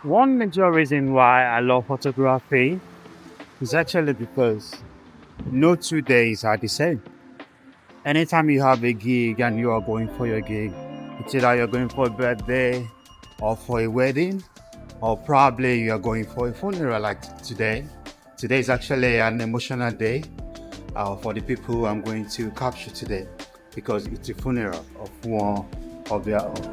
One major reason why I love photography is actually because no 2 days are the same. Anytime you have a gig and you are going for your gig, it's either you're going for a birthday or for a wedding, or probably you're going for a funeral like today. Today is actually an emotional day for the people I'm going to capture today because it's a funeral of one of their own.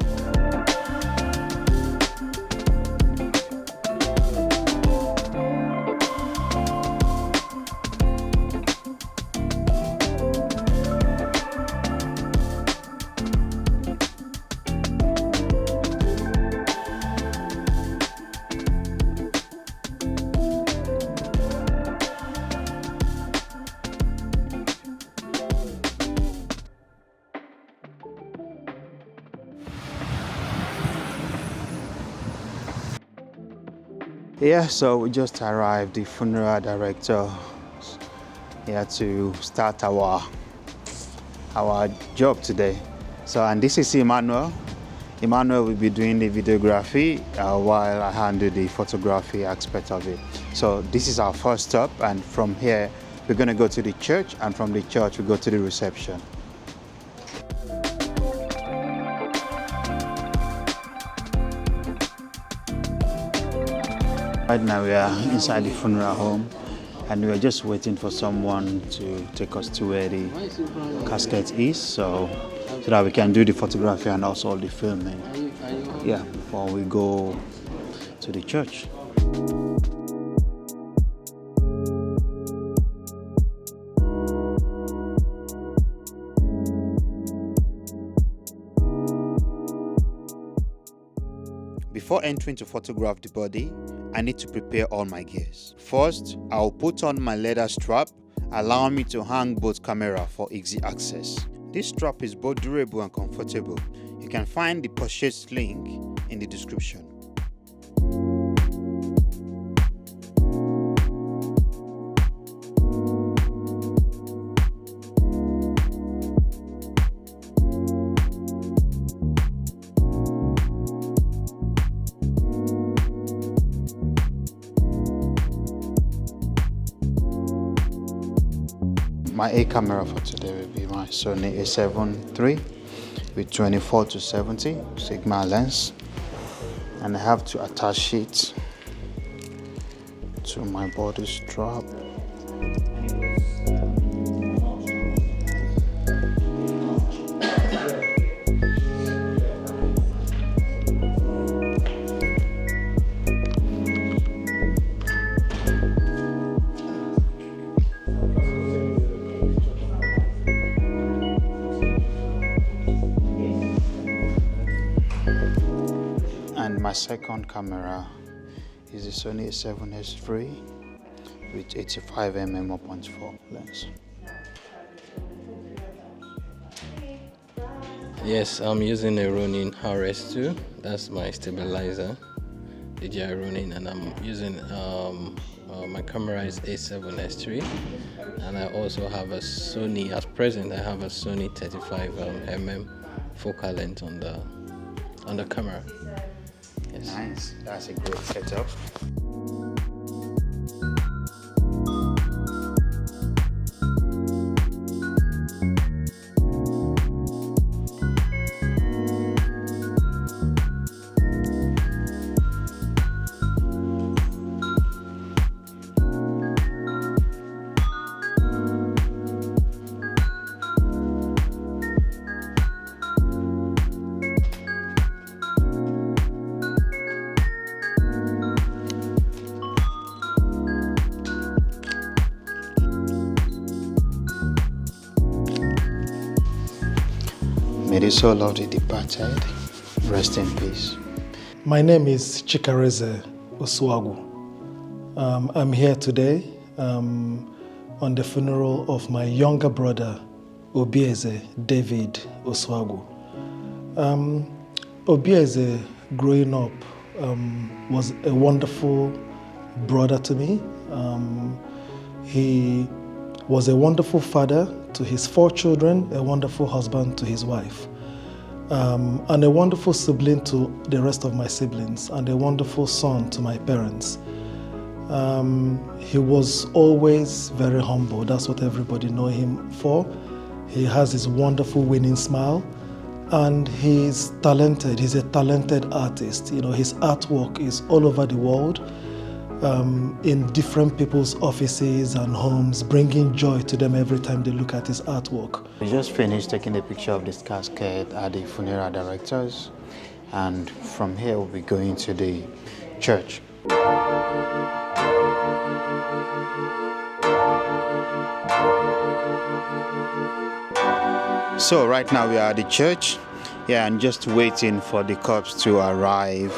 Yeah, so we just arrived, the funeral director here to start our job today. So, and this is Emmanuel. Emmanuel will be doing the videography while I handle the photography aspect of it. So this is our first stop, and from here we're going to go to the church, and from the church we go to the reception. Right now we are inside the funeral home, and we are just waiting for someone to take us to where the casket is, so that we can do the photography and also the filming. Yeah, before we go to the church. Before entering to photograph the body, I need to prepare all my gears. First, I'll put on my leather strap, allowing me to hang both camera for easy access. This strap is both durable and comfortable. You can find the purchase link in the description. My A camera for today will be my Sony A7 III with 24-70 Sigma lens, and I have to attach it to my body strap. And my second camera is the Sony A7S III with 85mm 1.4 lens. Yes, I'm using a Ronin RS2. That's my stabilizer, DJI Ronin, and I'm using my camera is A7S III, and I also have a Sony. At present, I have a Sony 35mm focal length on the camera. Yes. Nice, that's a great setup. May the soul of the departed rest in peace. My name is Chikareze Oswagu. I'm here today on the funeral of my younger brother, Obieze David Oswagu. Obieze, growing up, was a wonderful brother to me. He was a wonderful father to his 4 children, a wonderful husband to his wife. and a wonderful sibling to the rest of my siblings, and a wonderful son to my parents. He was always very humble. That's what everybody know him for. He has his wonderful winning smile, and he's talented. He's a talented artist. His artwork is all over the world, in different people's offices and homes, bringing joy to them every time they look at his artwork. We just finished taking a picture of this casket at the funeral directors, and from here we'll be going to the church. So right now we are at the church, and just waiting for the corpse to arrive.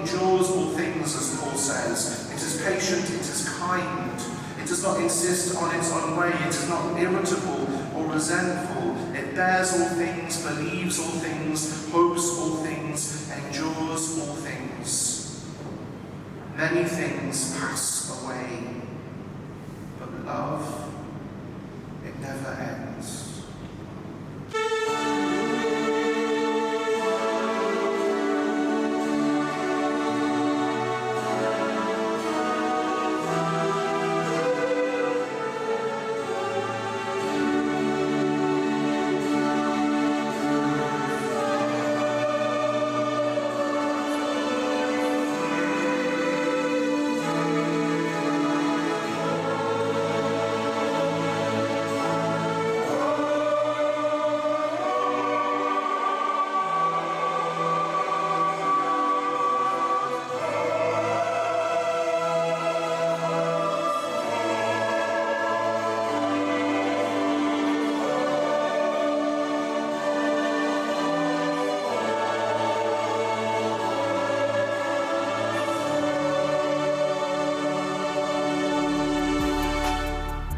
Endures all things, as Paul says. It is patient, it is kind. It does not insist on its own way. It is not irritable or resentful. It bears all things, believes all things, hopes all things, endures all things. Many things pass away, but love, it never ends.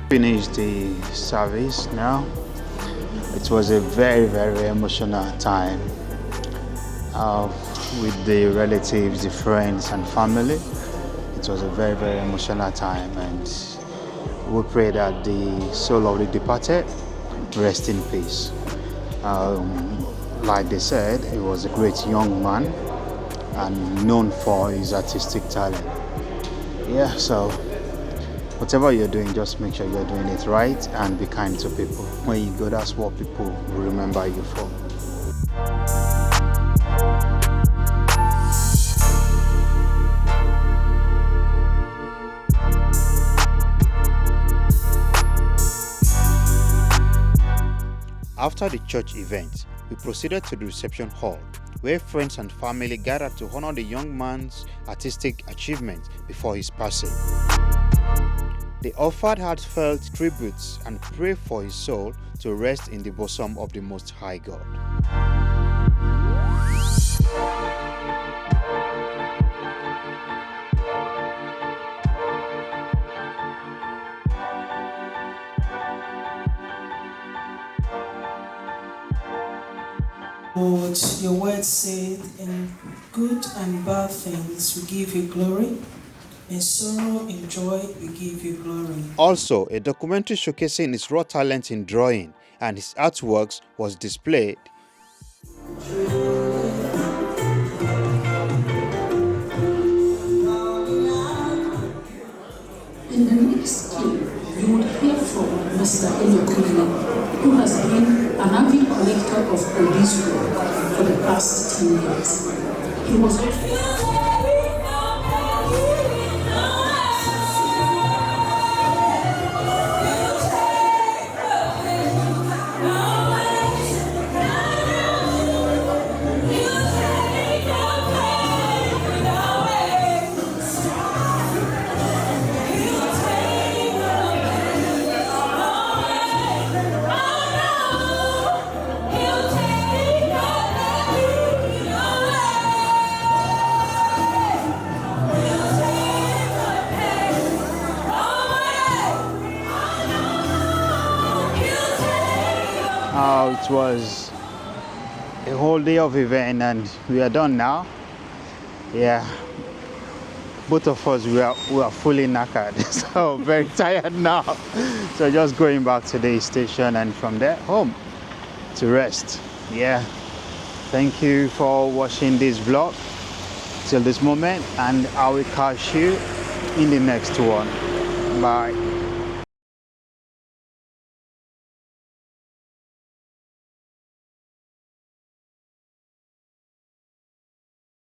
Finished the service now. It was a very, very emotional time with the relatives, the friends and family. It was a very, very emotional time, and we pray that the soul of the departed rest in peace. Like they said, he was a great young man and known for his artistic talent. Yeah, so whatever you're doing, just make sure you're doing it right and be kind to people. When you go, that's what people will remember you for. After the church event, we proceeded to the reception hall, where friends and family gathered to honor the young man's artistic achievements before his passing. They offered heartfelt tributes and prayed for his soul to rest in the bosom of the Most High God. Lord, your word said, in good and bad things we give you glory. In sorrow, in joy, we give you glory. Also, a documentary showcasing his raw talent in drawing and his artworks was displayed. In the next clip, you will hear from Mr. Elokwini, who has been an avid collector of police work for the past 10 years. He was It was a whole day of event and we are done now. Yeah, both of us we are fully knackered, so very tired now. So just going back to the station and from there home to rest. Yeah, thank you for watching this vlog till this moment, and I will catch you in the next one. Bye.